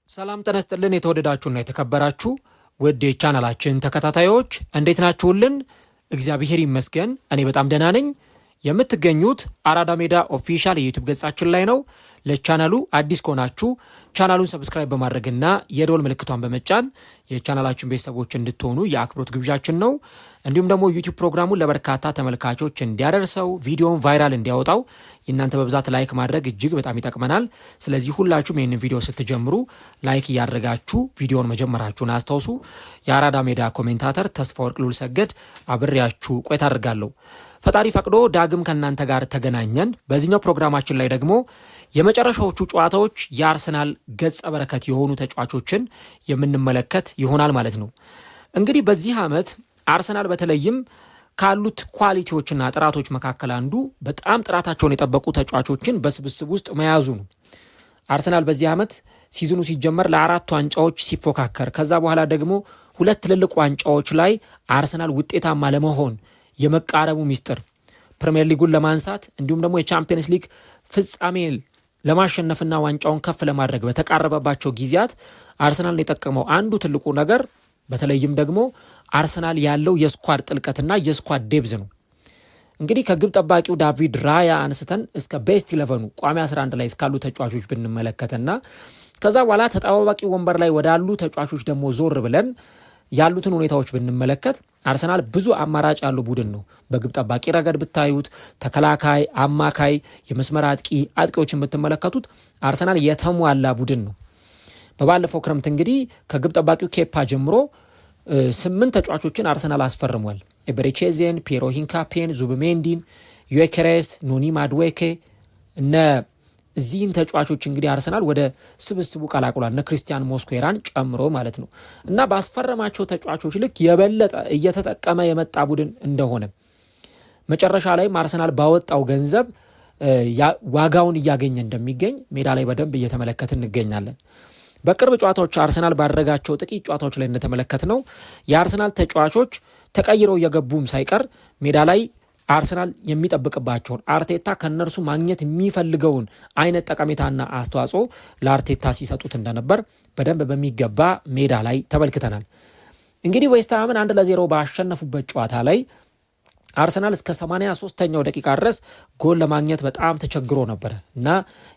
ሰላም ተነስተልን የተወደዳችሁና የተከበራችሁ ውድ የቻናላችን ተከታታዮች እንዴት ናችሁልን? እግዚአብሔር ይመስገን እኔ በጣም ደህና ነኝ። የምትገኙት አራዳ ሜዳ ኦፊሻል የዩቲዩብ ገጻችን ላይ ነው። ለቻናሉ አዲስ ከሆናችሁ ቻናሉን ሰብስክራይብ በማድረግና የደወል ምልክቷን በመጫን የቻናላችን ቤተሰቦች እንድትሆኑ የአክብሮት ግብዣችን ነው። እንዲሁም ደግሞ ዩቲዩብ ፕሮግራሙን ለበርካታ ተመልካቾች እንዲያደርሰው ቪዲዮውን ቫይራል እንዲያወጣው እናንተ በብዛት ላይክ ማድረግ እጅግ በጣም ይጠቅመናል። ስለዚህ ሁላችሁም ይህንን ቪዲዮ ስትጀምሩ ላይክ እያደረጋችሁ ቪዲዮውን መጀመራችሁን አስታውሱ። የአራዳ ሜዳ ኮሜንታተር ተስፋወርቅ ሉልሰገድ አብሬያችሁ ቆይታ አድርጋለሁ። ፈጣሪ ፈቅዶ ዳግም ከእናንተ ጋር ተገናኘን። በዚህኛው ፕሮግራማችን ላይ ደግሞ የመጨረሻዎቹ ጨዋታዎች የአርሰናል ገጸ በረከት የሆኑ ተጫዋቾችን የምንመለከት ይሆናል ማለት ነው። እንግዲህ በዚህ ዓመት አርሰናል በተለይም ካሉት ኳሊቲዎችና ጥራቶች መካከል አንዱ በጣም ጥራታቸውን የጠበቁ ተጫዋቾችን በስብስብ ውስጥ መያዙ ነው። አርሰናል በዚህ ዓመት ሲዝኑ ሲጀመር ለአራት ዋንጫዎች ሲፎካከር ከዛ በኋላ ደግሞ ሁለት ትልልቅ ዋንጫዎች ላይ አርሰናል ውጤታማ ለመሆን የመቃረቡ ሚስጥር ፕሪሚየር ሊጉን ለማንሳት እንዲሁም ደግሞ የቻምፒየንስ ሊግ ፍጻሜ ለማሸነፍና ዋንጫውን ከፍ ለማድረግ በተቃረበባቸው ጊዜያት አርሰናልን የጠቀመው አንዱ ትልቁ ነገር በተለይም ደግሞ አርሰናል ያለው የስኳድ ጥልቀትና የስኳድ ዴብዝ ነው። እንግዲህ ከግብ ጠባቂው ዳቪድ ራያ አንስተን እስከ ቤስት 11 ቋሚ 11 ላይ እስካሉ ተጫዋቾች ብንመለከትና ከዛ በኋላ ተጣባባቂ ወንበር ላይ ወዳሉ ተጫዋቾች ደግሞ ዞር ብለን ያሉትን ሁኔታዎች ብንመለከት አርሰናል ብዙ አማራጭ ያለው ቡድን ነው። በግብ ጠባቂ ረገድ ብታዩት ተከላካይ፣ አማካይ፣ የመስመር አጥቂዎችን ብትመለከቱት አርሰናል የተሟላ ቡድን ነው። በባለፈው ክረምት እንግዲህ ከግብ ጠባቂው ኬፓ ጀምሮ 8 ተጫዋቾችን አርሰናል አስፈርሟል። ኤበሬቼዜን፣ ፒየሮ ሂንካፔን፣ ዙብሜንዲን፣ ዩኬሬስ፣ ኖኒ ማድዌኬ እዚህን ተጫዋቾች እንግዲህ አርሰናል ወደ ስብስቡ ቀላቅሏል። እነ ክሪስቲያን ሞስኩዌራን ጨምሮ ማለት ነው። እና ባስፈረማቸው ተጫዋቾች ልክ የበለጠ እየተጠቀመ የመጣ ቡድን እንደሆነ መጨረሻ ላይ አርሰናል ባወጣው ገንዘብ ዋጋውን እያገኘ እንደሚገኝ ሜዳ ላይ በደንብ እየተመለከትን እንገኛለን። በቅርብ ጨዋታዎች አርሰናል ባደረጋቸው ጥቂት ጨዋታዎች ላይ እንደተመለከት ነው የአርሰናል ተጫዋቾች ተቀይረው የገቡም ሳይቀር ሜዳ ላይ አርሰናል የሚጠብቅባቸውን አርቴታ ከነርሱ ማግኘት የሚፈልገውን አይነት ጠቀሜታና አስተዋጽኦ ለአርቴታ ሲሰጡት እንደነበር በደንብ በሚገባ ሜዳ ላይ ተመልክተናል። እንግዲህ ዌስትሃምን 1-0 ባሸነፉበት ጨዋታ ላይ አርሰናል እስከ 83ኛው ደቂቃ ድረስ ጎል ለማግኘት በጣም ተቸግሮ ነበር እና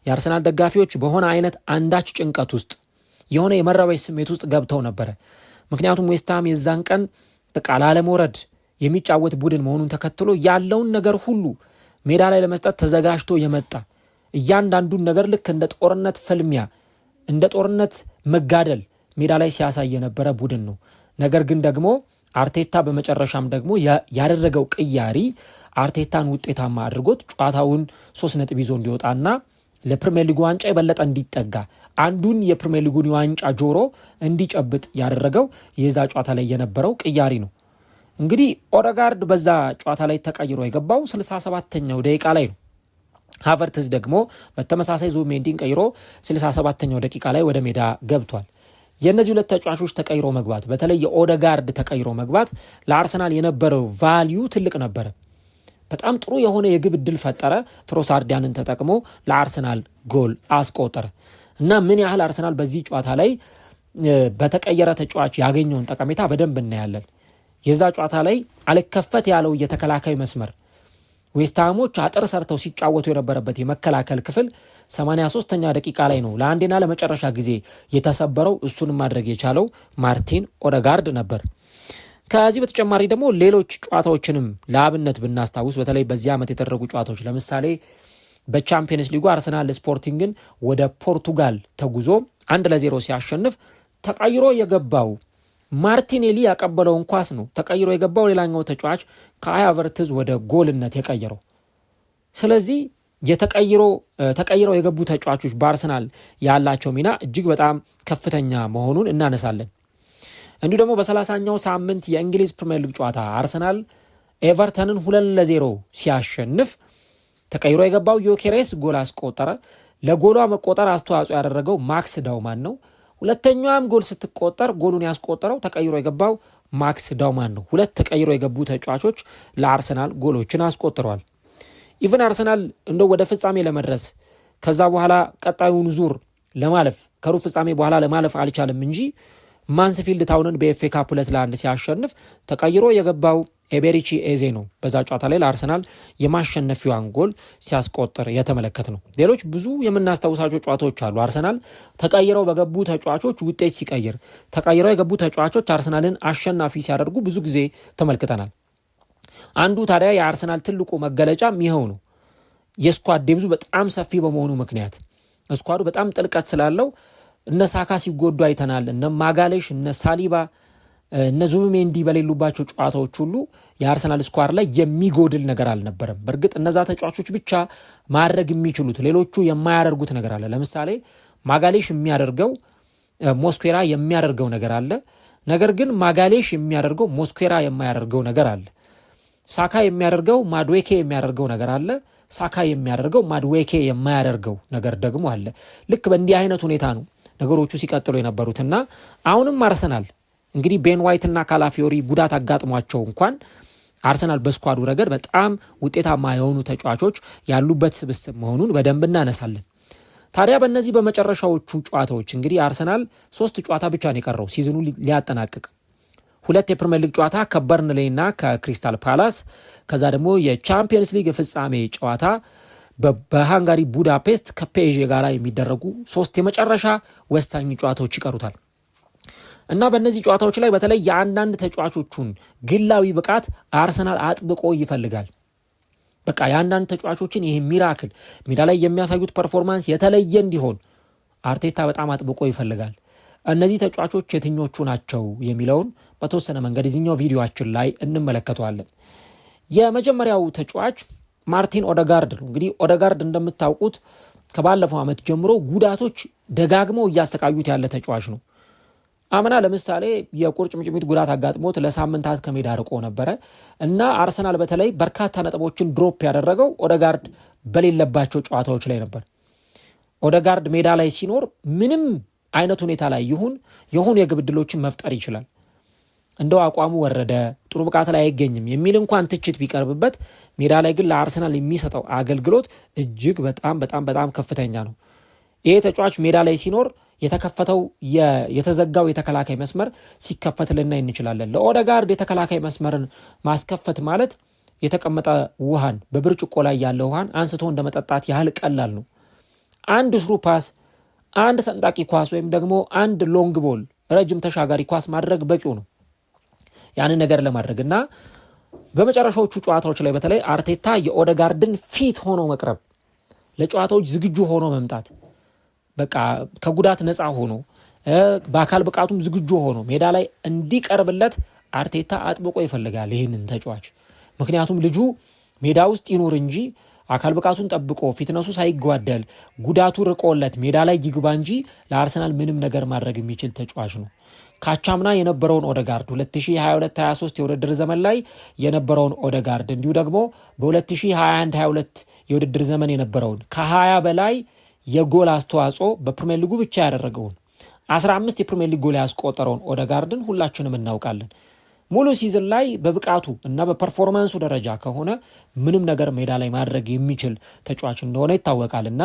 የአርሰናል ደጋፊዎች በሆነ አይነት አንዳች ጭንቀት ውስጥ የሆነ የመረበሽ ስሜት ውስጥ ገብተው ነበር። ምክንያቱም ዌስትሃም የዛን ቀን ላለመውረድ የሚጫወት ቡድን መሆኑን ተከትሎ ያለውን ነገር ሁሉ ሜዳ ላይ ለመስጠት ተዘጋጅቶ የመጣ እያንዳንዱን ነገር ልክ እንደ ጦርነት ፍልሚያ እንደ ጦርነት መጋደል ሜዳ ላይ ሲያሳይ የነበረ ቡድን ነው። ነገር ግን ደግሞ አርቴታ በመጨረሻም ደግሞ ያደረገው ቅያሪ አርቴታን ውጤታማ አድርጎት ጨዋታውን 3 ነጥብ ይዞ እንዲወጣና ለፕሪሚየር ሊጉ ዋንጫ የበለጠ እንዲጠጋ አንዱን የፕሪሚየር ሊጉን ዋንጫ ጆሮ እንዲጨብጥ ያደረገው የዛ ጨዋታ ላይ የነበረው ቅያሪ ነው። እንግዲህ ኦደጋርድ በዛ ጨዋታ ላይ ተቀይሮ የገባው 67ኛው ደቂቃ ላይ ነው። ሃቨርትዝ ደግሞ በተመሳሳይ ዙብሜንዲን ቀይሮ 67ኛው ደቂቃ ላይ ወደ ሜዳ ገብቷል። የእነዚህ ሁለት ተጫዋቾች ተቀይሮ መግባት በተለይ የኦደጋርድ ተቀይሮ መግባት ለአርሰናል የነበረው ቫልዩ ትልቅ ነበረ። በጣም ጥሩ የሆነ የግብ ዕድል ፈጠረ። ትሮሳርዲያንን ተጠቅሞ ለአርሰናል ጎል አስቆጠረ እና ምን ያህል አርሰናል በዚህ ጨዋታ ላይ በተቀየረ ተጫዋች ያገኘውን ጠቀሜታ በደንብ እናያለን። የዛ ጨዋታ ላይ አልከፈት ያለው የተከላካይ መስመር ዌስትሃሞች አጥር ሰርተው ሲጫወቱ የነበረበት የመከላከል ክፍል 83ኛ ደቂቃ ላይ ነው ለአንዴና ለመጨረሻ ጊዜ የተሰበረው። እሱን ማድረግ የቻለው ማርቲን ኦደጋርድ ነበር። ከዚህ በተጨማሪ ደግሞ ሌሎች ጨዋታዎችንም ለአብነት ብናስታውስ በተለይ በዚህ ዓመት የተደረጉ ጨዋታዎች ለምሳሌ በቻምፒየንስ ሊጉ አርሰናል ስፖርቲንግን ወደ ፖርቱጋል ተጉዞ 1-0 ሲያሸንፍ ተቀይሮ የገባው ማርቲኔሊ ያቀበለውን ኳስ ነው ተቀይሮ የገባው ሌላኛው ተጫዋች ካይ ሃቨርትዝ ወደ ጎልነት የቀየረው። ስለዚህ ተቀይረው የገቡ ተጫዋቾች በአርሰናል ያላቸው ሚና እጅግ በጣም ከፍተኛ መሆኑን እናነሳለን። እንዲሁ ደግሞ በ30ኛው ሳምንት የእንግሊዝ ፕሪሚየር ሊግ ጨዋታ አርሰናል ኤቨርተንን 2-0 ሲያሸንፍ ተቀይሮ የገባው ዩኬሬስ ጎል አስቆጠረ። ለጎሏ መቆጠር አስተዋጽኦ ያደረገው ማክስ ዳውማን ነው። ሁለተኛዋም ጎል ስትቆጠር ጎሉን ያስቆጠረው ተቀይሮ የገባው ማክስ ዳውማን ነው። ሁለት ተቀይሮ የገቡ ተጫዋቾች ለአርሰናል ጎሎችን አስቆጥረዋል። ኢቭን አርሰናል እንደው ወደ ፍጻሜ ለመድረስ ከዛ በኋላ ቀጣዩን ዙር ለማለፍ ከሩብ ፍጻሜ በኋላ ለማለፍ አልቻለም እንጂ ማንስፊልድ ታውንን በኤፍኤ ካፕ 2-1 ሲያሸንፍ ተቀይሮ የገባው ኤቤሪቺ ኤዜ ነው በዛ ጨዋታ ላይ ለአርሰናል የማሸነፊያውን ጎል ሲያስቆጥር የተመለከት ነው። ሌሎች ብዙ የምናስታውሳቸው ጨዋታዎች አሉ። አርሰናል ተቀይረው በገቡ ተጫዋቾች ውጤት ሲቀይር፣ ተቀይረው የገቡ ተጫዋቾች አርሰናልን አሸናፊ ሲያደርጉ ብዙ ጊዜ ተመልክተናል። አንዱ ታዲያ የአርሰናል ትልቁ መገለጫም ይኸው ነው። የስኳድ ዴብዙ በጣም ሰፊ በመሆኑ ምክንያት ስኳዱ በጣም ጥልቀት ስላለው እነ ሳካ ሲጎዱ አይተናል። እነ ማጋሌሽ፣ እነ ሳሊባ፣ እነ ዙቢሜንዲ በሌሉባቸው ጨዋታዎች ሁሉ የአርሰናል ስኳድ ላይ የሚጎድል ነገር አልነበረም። በእርግጥ እነዛ ተጫዋቾች ብቻ ማድረግ የሚችሉት ሌሎቹ የማያደርጉት ነገር አለ። ለምሳሌ ማጋሌሽ የሚያደርገው ሞስኩዌራ የሚያደርገው ነገር አለ። ነገር ግን ማጋሌሽ የሚያደርገው ሞስኩዌራ የማያደርገው ነገር አለ። ሳካ የሚያደርገው ማድዌኬ የሚያደርገው ነገር አለ። ሳካ የሚያደርገው ማድዌኬ የማያደርገው ነገር ደግሞ አለ። ልክ በእንዲህ አይነት ሁኔታ ነው ነገሮቹ ሲቀጥሉ የነበሩትና አሁንም አርሰናል እንግዲህ ቤን ዋይት እና ካላፊዮሪ ጉዳት አጋጥሟቸው እንኳን አርሰናል በስኳዱ ረገድ በጣም ውጤታማ የሆኑ ተጫዋቾች ያሉበት ስብስብ መሆኑን በደንብ እናነሳለን። ታዲያ በእነዚህ በመጨረሻዎቹ ጨዋታዎች እንግዲህ አርሰናል 3 ጨዋታ ብቻ ነው የቀረው ሲዝኑ ሊያጠናቅቅ። 2 የፕሪሚየር ሊግ ጨዋታ ከበርንሌይና ከክሪስታል ፓላስ፣ ከዛ ደግሞ የቻምፒየንስ ሊግ ፍጻሜ ጨዋታ በሃንጋሪ ቡዳፔስት ከፔዤ ጋር የሚደረጉ 3 የመጨረሻ ወሳኝ ጨዋታዎች ይቀሩታል እና በእነዚህ ጨዋታዎች ላይ በተለይ የአንዳንድ ተጫዋቾቹን ግላዊ ብቃት አርሰናል አጥብቆ ይፈልጋል። በቃ የአንዳንድ ተጫዋቾችን ይሄ ሚራክል ሜዳ ላይ የሚያሳዩት ፐርፎርማንስ የተለየ እንዲሆን አርቴታ በጣም አጥብቆ ይፈልጋል። እነዚህ ተጫዋቾች የትኞቹ ናቸው የሚለውን በተወሰነ መንገድ እዚህኛው ቪዲዮአችን ላይ እንመለከተዋለን። የመጀመሪያው ተጫዋች ማርቲን ኦደጋርድ ነው። እንግዲህ ኦደጋርድ እንደምታውቁት ከባለፈው ዓመት ጀምሮ ጉዳቶች ደጋግመው እያሰቃዩት ያለ ተጫዋች ነው። አምና ለምሳሌ የቁርጭምጭሚት ጉዳት አጋጥሞት ለሳምንታት ከሜዳ ርቆ ነበረ እና አርሰናል በተለይ በርካታ ነጥቦችን ድሮፕ ያደረገው ኦደጋርድ በሌለባቸው ጨዋታዎች ላይ ነበር። ኦደጋርድ ሜዳ ላይ ሲኖር ምንም አይነት ሁኔታ ላይ የሆኑ የግብ ዕድሎችን መፍጠር ይችላል። እንደው አቋሙ ወረደ፣ ጥሩ ብቃት ላይ አይገኝም የሚል እንኳን ትችት ቢቀርብበት ሜዳ ላይ ግን ለአርሰናል የሚሰጠው አገልግሎት እጅግ በጣም በጣም በጣም ከፍተኛ ነው። ይሄ ተጫዋች ሜዳ ላይ ሲኖር የተከፈተው የተዘጋው የተከላካይ መስመር ሲከፈት ልናይ እንችላለን። ለኦደጋርድ የተከላካይ መስመርን ማስከፈት ማለት የተቀመጠ ውሃን በብርጭቆ ላይ ያለ ውሃን አንስቶ እንደመጠጣት ያህል ቀላል ነው። አንድ ስሩ ፓስ፣ አንድ ሰንጣቂ ኳስ ወይም ደግሞ አንድ ሎንግ ቦል ረጅም ተሻጋሪ ኳስ ማድረግ በቂው ነው ያንን ነገር ለማድረግና በመጨረሻዎቹ ጨዋታዎች ላይ በተለይ አርቴታ የኦደጋርድን ፊት ሆኖ መቅረብ፣ ለጨዋታዎች ዝግጁ ሆኖ መምጣት፣ በቃ ከጉዳት ነፃ ሆኖ በአካል ብቃቱም ዝግጁ ሆኖ ሜዳ ላይ እንዲቀርብለት አርቴታ አጥብቆ ይፈልጋል ይህንን ተጫዋች። ምክንያቱም ልጁ ሜዳ ውስጥ ይኖር እንጂ አካል ብቃቱን ጠብቆ ፊትነሱ ሳይጓደል ጉዳቱ ርቆለት ሜዳ ላይ ይግባ እንጂ ለአርሰናል ምንም ነገር ማድረግ የሚችል ተጫዋች ነው። ካቻምና የነበረውን ኦደጋርድ 2022-23 የውድድር ዘመን ላይ የነበረውን ኦደጋርድ እንዲሁ ደግሞ በ2021-22 የውድድር ዘመን የነበረውን ከ20 በላይ የጎል አስተዋጽኦ በፕሪሚየር ሊጉ ብቻ ያደረገውን 15 የፕሪሚየር ሊግ ጎል ያስቆጠረውን ኦደጋርድን ሁላችንም እናውቃለን። ሙሉ ሲዝን ላይ በብቃቱ እና በፐርፎርማንሱ ደረጃ ከሆነ ምንም ነገር ሜዳ ላይ ማድረግ የሚችል ተጫዋች እንደሆነ ይታወቃልና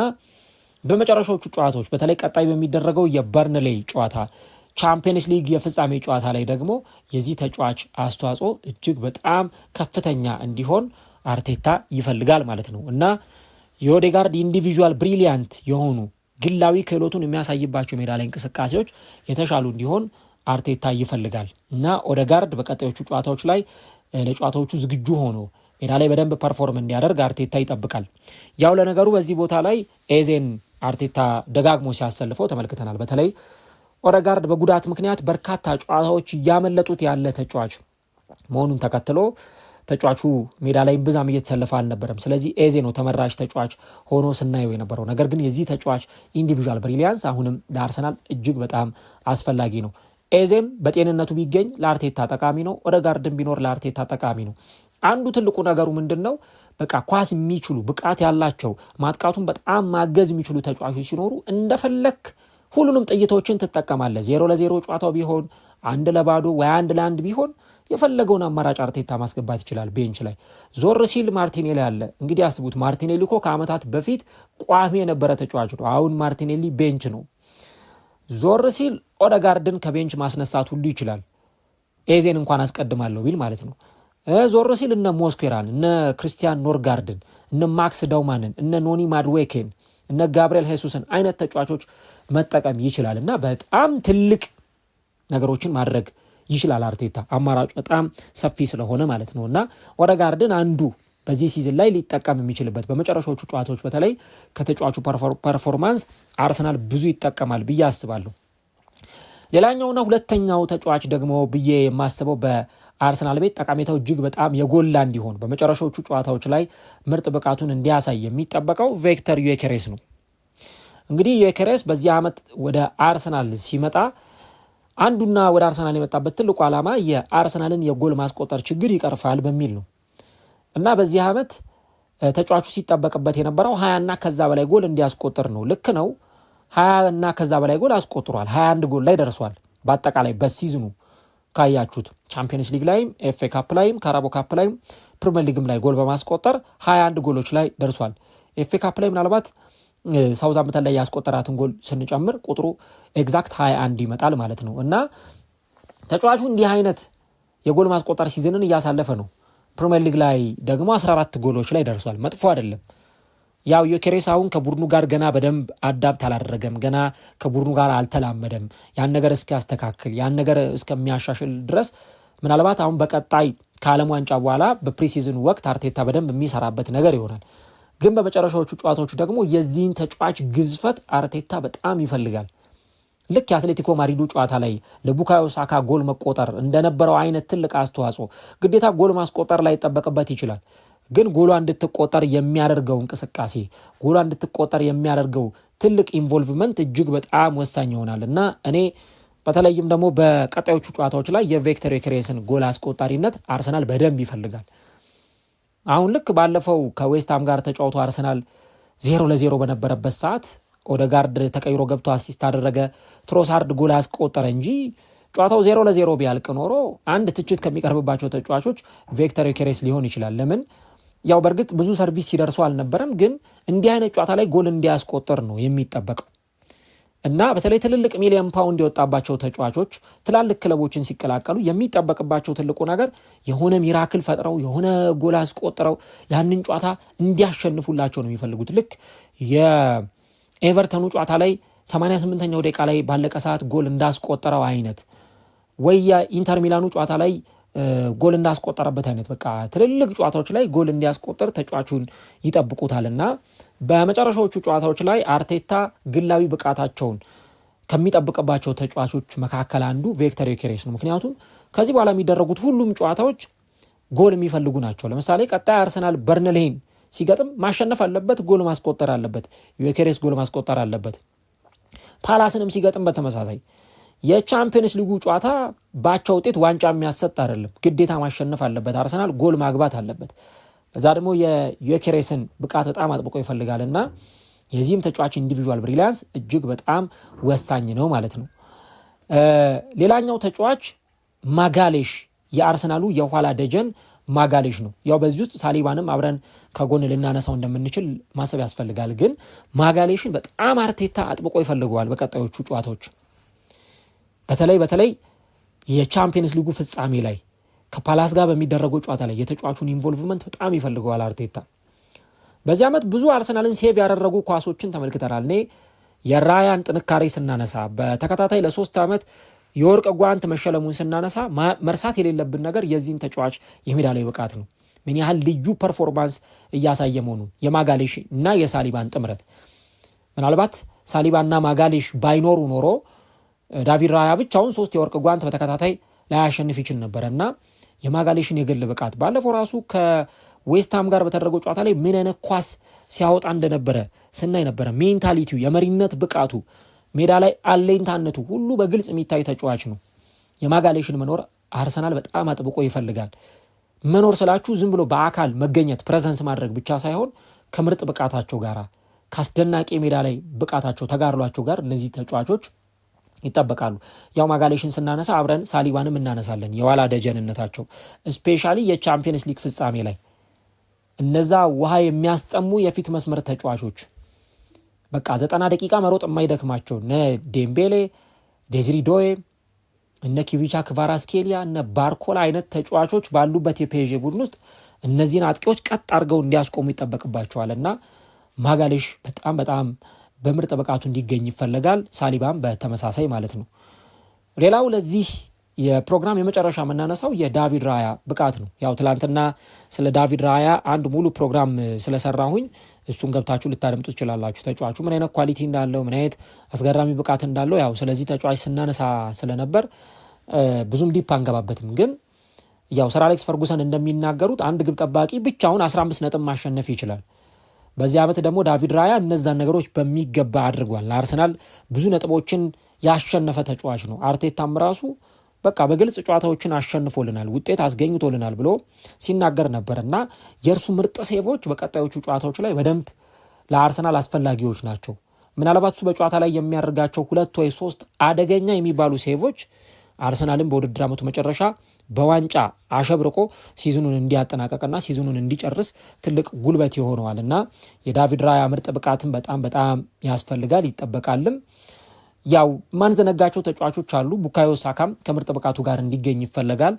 በመጨረሻዎቹ ጨዋታዎች በተለይ ቀጣይ በሚደረገው የበርንሌይ ጨዋታ ቻምፒየንስ ሊግ የፍጻሜ ጨዋታ ላይ ደግሞ የዚህ ተጫዋች አስተዋጽኦ እጅግ በጣም ከፍተኛ እንዲሆን አርቴታ ይፈልጋል ማለት ነው እና የኦዴጋርድ ኢንዲቪጁዋል ብሪሊያንት የሆኑ ግላዊ ክህሎቱን የሚያሳይባቸው ሜዳ ላይ እንቅስቃሴዎች የተሻሉ እንዲሆን አርቴታ ይፈልጋል እና ኦዴጋርድ በቀጣዮቹ ጨዋታዎች ላይ ለጨዋታዎቹ ዝግጁ ሆኖ ሜዳ ላይ በደንብ ፐርፎርም እንዲያደርግ አርቴታ ይጠብቃል። ያው ለነገሩ በዚህ ቦታ ላይ ኤዜን አርቴታ ደጋግሞ ሲያሰልፈው ተመልክተናል። በተለይ ኦዴጋርድ በጉዳት ምክንያት በርካታ ጨዋታዎች እያመለጡት ያለ ተጫዋች መሆኑን ተከትሎ ተጫዋቹ ሜዳ ላይ ብዛም እየተሰለፈ አልነበረም። ስለዚህ ኤዜ ነው ተመራጭ ተጫዋች ሆኖ ስናየው የነበረው። ነገር ግን የዚህ ተጫዋች ኢንዲቪጁዋል ብሪሊያንስ አሁንም ለአርሰናል እጅግ በጣም አስፈላጊ ነው። ኤዜም በጤንነቱ ቢገኝ ለአርቴታ ጠቃሚ ነው። ኦዴጋርድም ቢኖር ለአርቴታ ጠቃሚ ነው። አንዱ ትልቁ ነገሩ ምንድነው? በቃ ኳስ የሚችሉ ብቃት ያላቸው ማጥቃቱን በጣም ማገዝ የሚችሉ ተጫዋቾች ሲኖሩ እንደፈለክ ሁሉንም ጥይቶችን ትጠቀማለህ። 0-0 ጨዋታው ቢሆን 1-0 ወይ 1-1 ቢሆን የፈለገውን አማራጭ አርቴታ ማስገባት ይችላል። ቤንች ላይ ዞር ሲል ማርቲኔሊ አለ። እንግዲህ አስቡት፣ ማርቲኔሊ እኮ ከዓመታት በፊት ቋሚ የነበረ ተጫዋች ነው። አሁን ማርቲኔሊ ቤንች ነው። ዞር ሲል ኦደጋርድን ከቤንች ማስነሳት ሁሉ ይችላል። ኤዜን እንኳን አስቀድማለሁ ቢል ማለት ነው። ዞር ሲል እነ ሞስኩዌራን፣ እነ ክሪስቲያን ኖርጋርድን፣ እነ ማክስ ዳውማንን፣ እነ ኖኒ ማድዌኬን፣ እነ ጋብሪኤል ሄሱስን አይነት ተጫዋቾች መጠቀም ይችላል እና በጣም ትልቅ ነገሮችን ማድረግ ይችላል አርቴታ። አማራጩ በጣም ሰፊ ስለሆነ ማለት ነው እና ኦደጋርድን አንዱ በዚህ ሲዝን ላይ ሊጠቀም የሚችልበት በመጨረሻዎቹ ጨዋታዎች በተለይ ከተጫዋቹ ፐርፎርማንስ አርሰናል ብዙ ይጠቀማል ብዬ አስባለሁ። ሌላኛውና ሁለተኛው ተጫዋች ደግሞ ብዬ የማስበው በአርሰናል ቤት ጠቃሜታው እጅግ በጣም የጎላ እንዲሆን በመጨረሻዎቹ ጨዋታዎች ላይ ምርጥ ብቃቱን እንዲያሳይ የሚጠበቀው ቪክተር ዩኬሬስ ነው። እንግዲህ ዩኬሬስ በዚህ ዓመት ወደ አርሰናል ሲመጣ አንዱና ወደ አርሰናል የመጣበት ትልቁ ዓላማ የአርሰናልን የጎል ማስቆጠር ችግር ይቀርፋል በሚል ነው እና በዚህ ዓመት ተጫዋቹ ሲጠበቅበት የነበረው 20 እና ከዛ በላይ ጎል እንዲያስቆጥር ነው። ልክ ነው፣ 20 እና ከዛ በላይ ጎል አስቆጥሯል። 21 ጎል ላይ ደርሷል። በአጠቃላይ በሲዝኑ ካያችሁት ቻምፒየንስ ሊግ ላይም ኤፍኤ ካፕ ላይም ካራቦ ካፕ ላይም ፕሪሚየር ሊግም ላይ ጎል በማስቆጠር 21 ጎሎች ላይ ደርሷል። ኤፍኤ ካፕ ላይ ምናልባት ሳውዛምፕተን ላይ ያስቆጠራትን ጎል ስንጨምር ቁጥሩ ኤግዛክት 21 ይመጣል ማለት ነው እና ተጫዋቹ እንዲህ አይነት የጎል ማስቆጠር ሲዝንን እያሳለፈ ነው። ፕሪሚየር ሊግ ላይ ደግሞ 14 ጎሎች ላይ ደርሷል። መጥፎ አይደለም። ያው ዩኬሬስ አሁን ከቡድኑ ጋር ገና በደንብ አዳፕት አላደረገም። ገና ከቡድኑ ጋር አልተላመደም። ያን ነገር እስኪያስተካክል ያን ነገር እስከሚያሻሽል ድረስ ምናልባት አሁን በቀጣይ ከዓለም ዋንጫ በኋላ በፕሪሲዝን ወቅት አርቴታ በደንብ የሚሰራበት ነገር ይሆናል። ግን በመጨረሻዎቹ ጨዋታዎች ደግሞ የዚህን ተጫዋች ግዝፈት አርቴታ በጣም ይፈልጋል። ልክ የአትሌቲኮ ማድሪዱ ጨዋታ ላይ ለቡካዮ ሳካ ጎል መቆጠር እንደነበረው አይነት ትልቅ አስተዋጽኦ ግዴታ ጎል ማስቆጠር ላይ ይጠበቅበት ይችላል። ግን ጎሏ እንድትቆጠር የሚያደርገው እንቅስቃሴ፣ ጎሏ እንድትቆጠር የሚያደርገው ትልቅ ኢንቮልቭመንት እጅግ በጣም ወሳኝ ይሆናል እና እኔ በተለይም ደግሞ በቀጣዮቹ ጨዋታዎች ላይ የቪክተር ዩኬሬስን ጎል አስቆጣሪነት አርሰናል በደንብ ይፈልጋል። አሁን ልክ ባለፈው ከዌስትሃም ጋር ተጫውቶ አርሰናል 0-0 በነበረበት ሰዓት ኦደጋርድ ተቀይሮ ገብቶ አሲስት አደረገ፣ ትሮሳርድ ጎል አስቆጠረ እንጂ ጨዋታው 0-0 ቢያልቅ ኖሮ አንድ ትችት ከሚቀርብባቸው ተጫዋቾች ቪክተር ዩኬሬስ ሊሆን ይችላል። ለምን? ያው በእርግጥ ብዙ ሰርቪስ ሲደርሱ አልነበረም፣ ግን እንዲህ አይነት ጨዋታ ላይ ጎል እንዲያስቆጥር ነው የሚጠበቀው እና በተለይ ትልልቅ ሚሊዮን ፓውንድ የወጣባቸው ተጫዋቾች ትላልቅ ክለቦችን ሲቀላቀሉ የሚጠበቅባቸው ትልቁ ነገር የሆነ ሚራክል ፈጥረው የሆነ ጎል አስቆጥረው ያንን ጨዋታ እንዲያሸንፉላቸው ነው የሚፈልጉት። ልክ የኤቨርተኑ ጨዋታ ላይ 88ኛው ደቂቃ ላይ ባለቀ ሰዓት ጎል እንዳስቆጠረው አይነት ወይ የኢንተር ሚላኑ ጨዋታ ላይ ጎል እንዳስቆጠረበት አይነት በቃ ትልልቅ ጨዋታዎች ላይ ጎል እንዲያስቆጥር ተጫዋቹን ይጠብቁታልና በመጨረሻዎቹ ጨዋታዎች ላይ አርቴታ ግላዊ ብቃታቸውን ከሚጠብቅባቸው ተጫዋቾች መካከል አንዱ ቪክተር ዩኬሬስ ነው። ምክንያቱም ከዚህ በኋላ የሚደረጉት ሁሉም ጨዋታዎች ጎል የሚፈልጉ ናቸው። ለምሳሌ ቀጣይ አርሰናል በርንሌይን ሲገጥም ማሸነፍ አለበት፣ ጎል ማስቆጠር አለበት፣ ዩኬሬስ ጎል ማስቆጠር አለበት። ፓላስንም ሲገጥም በተመሳሳይ የቻምፒየንስ ሊጉ ጨዋታ ባቻ ውጤት ዋንጫ የሚያሰጥ አይደለም፣ ግዴታ ማሸነፍ አለበት። አርሰናል ጎል ማግባት አለበት። እዛ ደግሞ የዩኬሬስን ብቃት በጣም አጥብቆ ይፈልጋልና የዚህም ተጫዋች ኢንዲቪዥዋል ብሪሊያንስ እጅግ በጣም ወሳኝ ነው ማለት ነው። ሌላኛው ተጫዋች ማጋሌሽ የአርሰናሉ የኋላ ደጀን ማጋሌሽ ነው። ያው በዚህ ውስጥ ሳሊባንም አብረን ከጎን ልናነሳው እንደምንችል ማሰብ ያስፈልጋል። ግን ማጋሌሽን በጣም አርቴታ አጥብቆ ይፈልገዋል በቀጣዮቹ ጨዋታዎች በተለይ የቻምፒየንስ ሊጉ ፍጻሜ ላይ ከፓላስ ጋር በሚደረገው ጨዋታ ላይ የተጫዋቹን ኢንቮልቭመንት በጣም ይፈልገዋል አርቴታ። በዚህ ዓመት ብዙ አርሰናልን ሴቭ ያደረጉ ኳሶችን ተመልክተናል። እኔ የራያን ጥንካሬ ስናነሳ በተከታታይ ለ3 ዓመት የወርቅ ጓንት መሸለሙን ስናነሳ መርሳት የሌለብን ነገር የዚህን ተጫዋች የሜዳ ላይ ብቃት ነው። ምን ያህል ልዩ ፐርፎርማንስ እያሳየ መሆኑን የማጋሌሽ እና የሳሊባን ጥምረት ምናልባት ሳሊባና ማጋሌሽ ባይኖሩ ኖሮ ዳቪድ ራያ ብቻውን 3 የወርቅ ጓንት በተከታታይ ላያሸንፍ ይችል ነበርና የማጋሌሽን የግል ብቃት ባለፈው ራሱ ከዌስትሃም ጋር በተደረገው ጨዋታ ላይ ምን አይነት ኳስ ሲያወጣ እንደነበረ ስናይ ነበረ። ሜንታሊቲው፣ የመሪነት ብቃቱ፣ ሜዳ ላይ አለኝታነቱ ሁሉ በግልጽ የሚታይ ተጫዋች ነው። የማጋሌሽን መኖር አርሰናል በጣም አጥብቆ ይፈልጋል። መኖር ስላችሁ ዝም ብሎ በአካል መገኘት ፕሬዘንስ ማድረግ ብቻ ሳይሆን ከምርጥ ብቃታቸው ጋር ካስደናቂ ሜዳ ላይ ብቃታቸው ተጋርሏቸው ጋር እነዚህ ተጫዋቾች ይጠበቃሉ። ያው ማጋሌሽን ስናነሳ አብረን ሳሊባንም እናነሳለን። የኋላ ደጀንነታቸው ስፔሻሊ የቻምፒየንስ ሊግ ፍጻሜ ላይ እነዛ ውሃ የሚያስጠሙ የፊት መስመር ተጫዋቾች በቃ 90 ደቂቃ መሮጥ የማይደክማቸው እነ ዴምቤሌ፣ ዴዝሪ ዶዬ፣ እነ ኪቪቻ ክቫራትስኬሊያ፣ እነ ባርኮላ አይነት ተጫዋቾች ባሉበት የፔዤ ቡድን ውስጥ እነዚህን አጥቂዎች ቀጥ አድርገው እንዲያስቆሙ ይጠበቅባቸዋልና ማጋሌሽ በጣም በምርጥ ብቃቱ እንዲገኝ ይፈልጋል። ሳሊባም በተመሳሳይ ማለት ነው። ሌላው ለዚህ የፕሮግራም የመጨረሻ የምናነሳው የዳቪድ ራያ ብቃት ነው። ያው ትላንትና ስለ ዳቪድ ራያ አንድ ሙሉ ፕሮግራም ስለሰራሁኝ እሱን ገብታችሁ ልታደምጡ ትችላላችሁ። ተጫዋቹ ምን አይነት ኳሊቲ እንዳለው፣ ምን አይነት አስገራሚ ብቃት እንዳለው ያው ስለዚህ ተጫዋች ስናነሳ ስለነበር ብዙም ዲፕ አንገባበትም። ግን ያው ሰር አሌክስ ፈርጉሰን እንደሚናገሩት አንድ ግብ ጠባቂ ብቻውን 15 ነጥብ ማሸነፍ ይችላል። በዚህ ዓመት ደግሞ ዳቪድ ራያ እነዛን ነገሮች በሚገባ አድርጓል። ለአርሰናል ብዙ ነጥቦችን ያሸነፈ ተጫዋች ነው። አርቴታም ራሱ በቃ በግልጽ ጨዋታዎችን አሸንፎልናል፣ ውጤት አስገኝቶልናል ብሎ ሲናገር ነበርና የእርሱ ምርጥ ሴቮች በቀጣዮቹ ጨዋታዎች ላይ በደንብ ለአርሰናል አስፈላጊዎች ናቸው። ምናልባት እሱ በጨዋታ ላይ የሚያደርጋቸው 2 ወይ 3 አደገኛ የሚባሉ ሴቮች አርሰናልን በውድድር ዓመቱ መጨረሻ በዋንጫ አሸብርቆ ሲዝኑን እንዲያጠናቀቅና ሲዝኑን እንዲጨርስ ትልቅ ጉልበት ይሆነዋልና የዳቪድ ራያ ምርጥ ብቃትን በጣም ያስፈልጋል ይጠበቃልም። ያው ማንዘነጋቸው ተጫዋቾች አሉ። ቡካዮ ሳካም ከምርጥ ብቃቱ ጋር እንዲገኝ ይፈልጋል።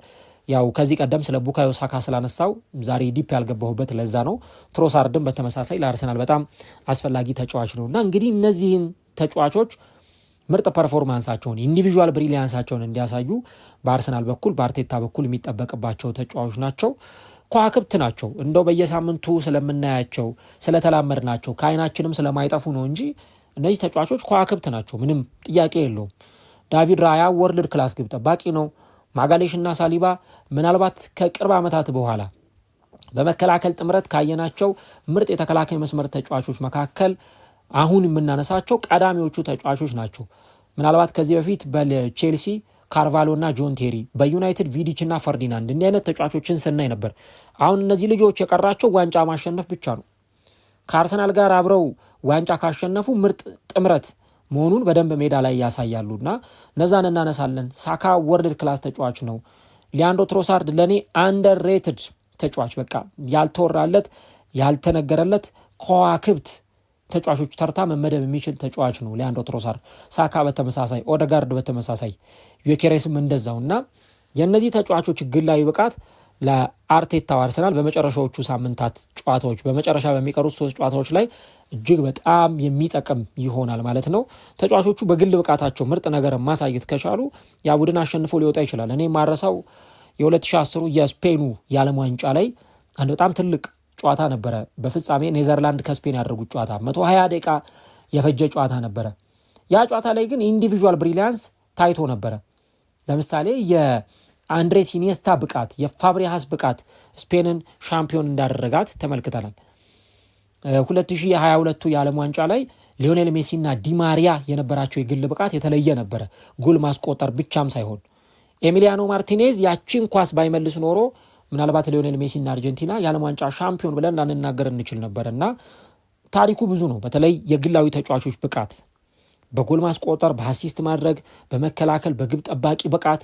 ያው ከዚህ ቀደም ስለ ቡካዮ ሳካ ስላነሳው ዛሬ ዲፕ ያልገባሁበት ለዛ ነው። ትሮሳርድም በተመሳሳይ ለአርሰናል በጣም አስፈላጊ ተጫዋች ነውና እንግዲህ እነዚህን ተጫዋቾች ምርጥ ፐርፎርማንሳቸውን ኢንዲቪዥዋል ብሪሊያንሳቸውን እንዲያሳዩ በአርሰናል በኩል በአርቴታ በኩል የሚጠበቅባቸው ተጫዋቾች ናቸው። ከዋክብት ናቸው። እንደው በየሳምንቱ ስለምናያቸው ስለተላመድናቸው ከአይናችንም ስለማይጠፉ ነው እንጂ እነዚህ ተጫዋቾች ከዋክብት ናቸው። ምንም ጥያቄ የለውም። ዳቪድ ራያ ወርልድ ክላስ ግብ ጠባቂ ነው። ማጋሌሽና ሳሊባ ምናልባት ከቅርብ ዓመታት በኋላ በመከላከል ጥምረት ካየናቸው ምርጥ የተከላካይ መስመር ተጫዋቾች መካከል አሁን የምናነሳቸው ቀዳሚዎቹ ተጫዋቾች ናቸው። ምናልባት ከዚህ በፊት በቼልሲ ካርቫሎና ጆን ቴሪ፣ በዩናይትድ ቪዲችና ፈርዲናንድ እንዲህ አይነት ተጫዋቾችን ስናይ ነበር። አሁን እነዚህ ልጆች የቀራቸው ዋንጫ ማሸነፍ ብቻ ነው። ከአርሰናል ጋር አብረው ዋንጫ ካሸነፉ ምርጥ ጥምረት መሆኑን በደንብ ሜዳ ላይ ያሳያሉና እነዛን እናነሳለን። ሳካ ወርልድ ክላስ ተጫዋች ነው። ሊያንድሮ ትሮሳርድ ለኔ አንደርሬትድ ተጫዋች፣ በቃ ያልተወራለት ያልተነገረለት ከዋክብት ተጫዋቾች ተርታ መመደብ የሚችል ተጫዋች ነው ሊያንድሮ ትሮሳርድ። ሳካ በተመሳሳይ፣ ኦደጋርድ በተመሳሳይ፣ ዩኬሬስም እንደዛውና የእነዚህ ተጫዋቾች ግላዊ ብቃት ለአርቴታው አርሰናል በመጨረሻዎቹ ሳምንታት ጨዋታዎች በመጨረሻ በሚቀሩት 3 ጨዋታዎች ላይ እጅግ በጣም የሚጠቅም ይሆናል ማለት ነው። ተጫዋቾቹ በግል ብቃታቸው ምርጥ ነገር ማሳየት ከቻሉ ያ ቡድን አሸንፎ ሊወጣ ይችላል። እኔ ማረሳው የ2010 የስፔኑ የዓለም ዋንጫ ላይ አንድ በጣም ትልቅ ጨዋታ ነበረ። በፍጻሜ ኔዘርላንድ ከስፔን ያደረጉት ጨዋታ 120 ደቂቃ የፈጀ ጨዋታ ነበረ። ያ ጨዋታ ላይ ግን ኢንዲቪዥዋል ብሪሊያንስ ታይቶ ነበረ። ለምሳሌ የአንድሬስ ኢኒየስታ ብቃት፣ የፋብሪሃስ ብቃት ስፔንን ሻምፒዮን እንዳደረጋት ተመልክተናል። 2022 የዓለም ዋንጫ ላይ ሊዮኔል ሜሲና ዲማሪያ የነበራቸው የግል ብቃት የተለየ ነበረ። ጎል ማስቆጠር ብቻም ሳይሆን ኤሚሊያኖ ማርቲኔዝ ያቺን ኳስ ባይመልስ ኖሮ ምናልባት ሊዮኔል ሜሲና አርጀንቲና የዓለም ዋንጫ ሻምፒዮን ብለን ላንናገር እንችል ነበርና ታሪኩ ብዙ ነው። በተለይ የግላዊ ተጫዋቾች ብቃት በጎል ማስቆጠር፣ በአሲስት ማድረግ፣ በመከላከል፣ በግብ ጠባቂ ብቃት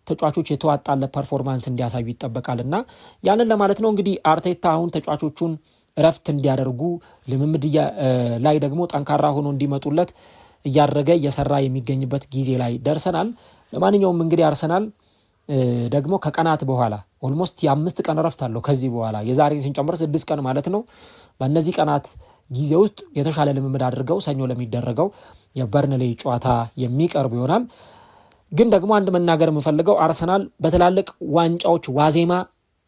ተጫዋቾች የተዋጣለ ፐርፎርማንስ እንዲያሳዩ ይጠበቃልና ያንን ለማለት ነው። እንግዲህ አርቴታ አሁን ተጫዋቾቹን እረፍት እንዲያደርጉ ልምምድ ላይ ደግሞ ጠንካራ ሆኖ እንዲመጡለት እያደረገ እየሰራ የሚገኝበት ጊዜ ላይ ደርሰናል። ለማንኛውም እንግዲህ አርሰናል ደግሞ ከቀናት በኋላ ኦልሞስት የ5 ቀን እረፍት አለው ከዚህ በኋላ የዛሬን ስንጨምር 6 ቀን ማለት ነው። በእነዚህ ቀናት ጊዜ ውስጥ የተሻለ ልምምድ አድርገው ሰኞ ለሚደረገው የበርንሌይ ጨዋታ የሚቀርቡ ይሆናል። ግን ደግሞ አንድ መናገር የምፈልገው አርሰናል በትላልቅ ዋንጫዎች ዋዜማ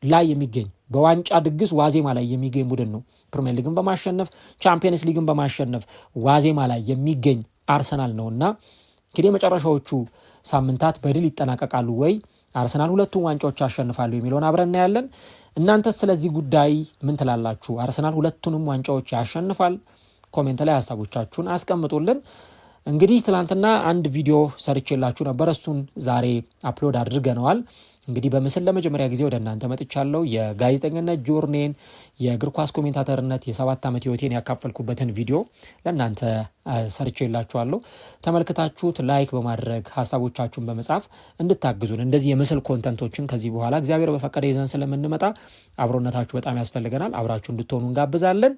ላይ የሚገኝ በዋንጫ ድግስ ዋዜማ ላይ የሚገኝ ቡድን ነው። ፕሪሚየር ሊግን በማሸነፍ ቻምፒየንስ ሊግን በማሸነፍ ዋዜማ ላይ የሚገኝ አርሰናል ነውና እንግዲህ መጨረሻዎቹ ሳምንታት በድል ይጠናቀቃሉ ወይ አርሰናል 2ቱን ዋንጫዎች ያሸንፋሉ የሚለውን አብረን እናያለን። እናንተስ ስለዚህ ጉዳይ ምን ትላላችሁ? አርሰናል 2ቱንም ዋንጫዎች ያሸንፋል? ኮሜንት ላይ ሀሳቦቻችሁን አስቀምጡልን። እንግዲህ ትላንትና አንድ ቪዲዮ ሰርቼላችሁ ነበር። እሱን ዛሬ አፕሎድ አድርገነዋል። እንግዲህ በምስል ለመጀመሪያ ጊዜ ወደ እናንተ መጥቻለሁ። የጋዜጠኝነት ጆርኔን የእግር ኳስ ኮሜንታተርነት የ7 ዓመት ህይወቴን ያካፈልኩበትን ቪዲዮ ለእናንተ ሰርቼላችኋለሁ። ተመልክታችሁት ላይክ በማድረግ ሀሳቦቻችሁን በመጻፍ እንድታግዙን እንደዚህ የምስል ኮንተንቶችን ከዚህ በኋላ እግዚአብሔር በፈቀደ ይዘን ስለምንመጣ አብሮነታችሁ በጣም ያስፈልገናል። አብራችሁ እንድትሆኑ እንጋብዛለን።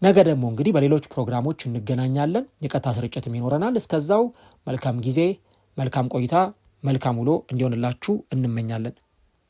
ነገ ደግሞ እንግዲህ በሌሎች ፕሮግራሞች እንገናኛለን። የቀጥታ ስርጭትም ይኖረናል። እስከዛው መልካም ጊዜ፣ መልካም ቆይታ፣ መልካም ውሎ እንዲሆንላችሁ እንመኛለን።